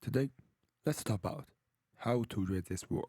Today, let's talk about how to read this word.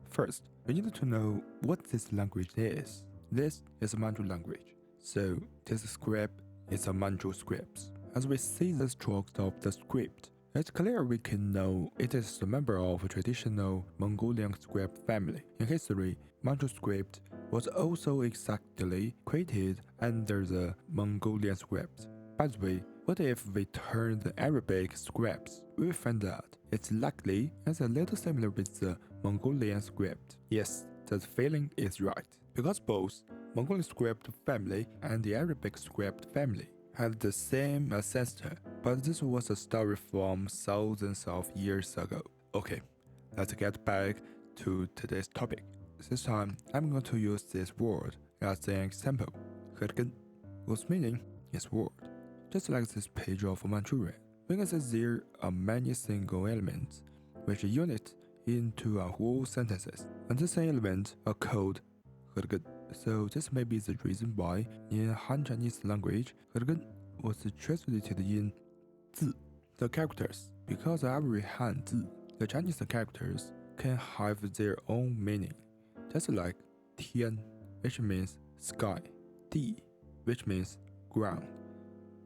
First, we need to know what this language is. This is a Manchu language, so this script is a Manchu script. As we see the strokes of the script, it's clear we can know it is a member of a traditional Mongolian script family. In history, Manchu script was also exactly created under the Mongolian script. By the way, what if we turn the Arabic scripts? We will find that it's likely it's a little similar with the Mongolian script. Yes, that feeling is right, because both Mongolian script family and the Arabic script family had the same ancestor, but this was a story from thousands of years ago. Okay, let's get back to today's topic. This time, I'm going to use this word as an example, Khergen, whose meaning is word. Just like this page of Manchurian, we can see there are many single elements which unit into a whole sentences, and these elements are called Khergen. So this may be the reason why in Han Chinese language, Khergen was translated in 字, the characters. Because every Han 字, the Chinese characters can have their own meaning, just like 天, which means sky, 地, which means ground.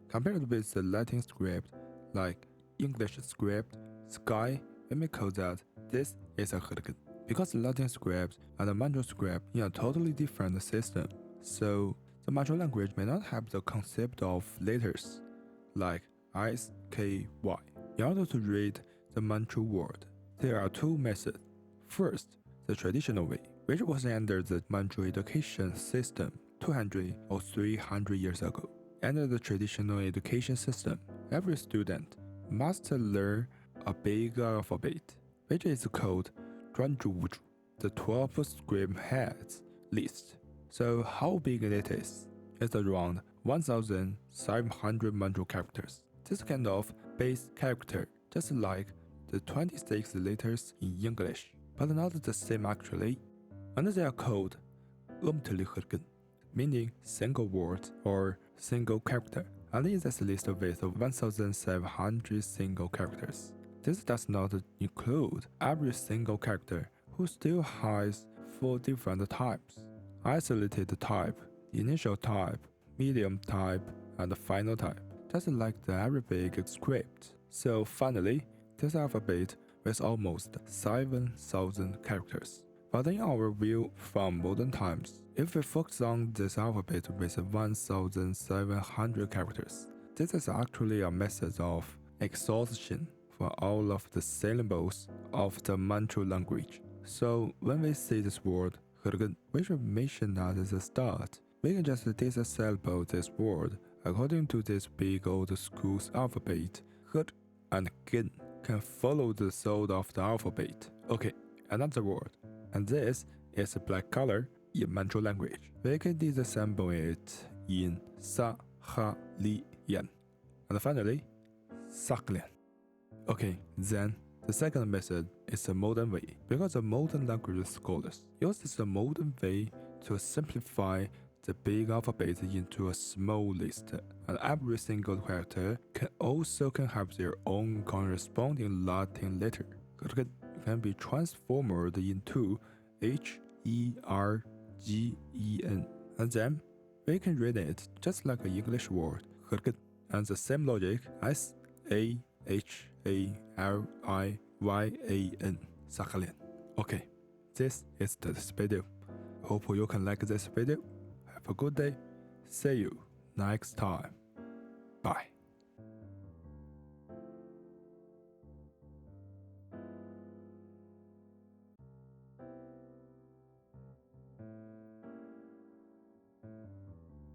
Compared with the Latin script, like English script, sky, we may call that this is a Khergen. Because the Latin script and the Manchu script in a totally different system, so the Manchu language may not have the concept of letters, like S, K, Y. In order to read the Manchu word, there are two methods. First, the traditional way, which was under the Manchu education system 200 or 300 years ago. Under the traditional education system, every student must learn a big alphabet, which is called 专注物主, the 12 script heads list. So how big it is? It's around 1,700 Manchu characters. This kind of base character, just like the 26 letters in English, but not the same actually. And they are called umtli Khergen, meaning single word or single character, and in this list with 1,700 single characters. This does not include every single character, who still has 4 different types: isolated type, initial type, medium type, and final type, just like the Arabic script. So finally, this alphabet with almost 7,000 characters. But in our view from modern times, if we focus on this alphabet with 1,700 characters, this is actually a method of exhaustion for all of the syllables of the Manchu language. So when we see this word, Khergen, we should mention that at the start. We can just disassemble this word according to this big old school's alphabet. Kher and Gen can follow the sound of the alphabet. Okay, another word. And this is a black color in Manchu language. We can disassemble it in Sa, Ha, Li, Yan. And finally, Saklian. Okay, then the second method is the modern way, because the modern language scholars use the modern way to simplify the big alphabet into a small list, and every single character can have their own corresponding Latin letter. Can be transformed into H-E-R-G-E-N, and then we can read it just like an English word, and the same logic as H-A-L-I-Y-A-N, Sakhalin. Okay, this is this video. Hope you can like this video. Have a good day. See you next time. Bye.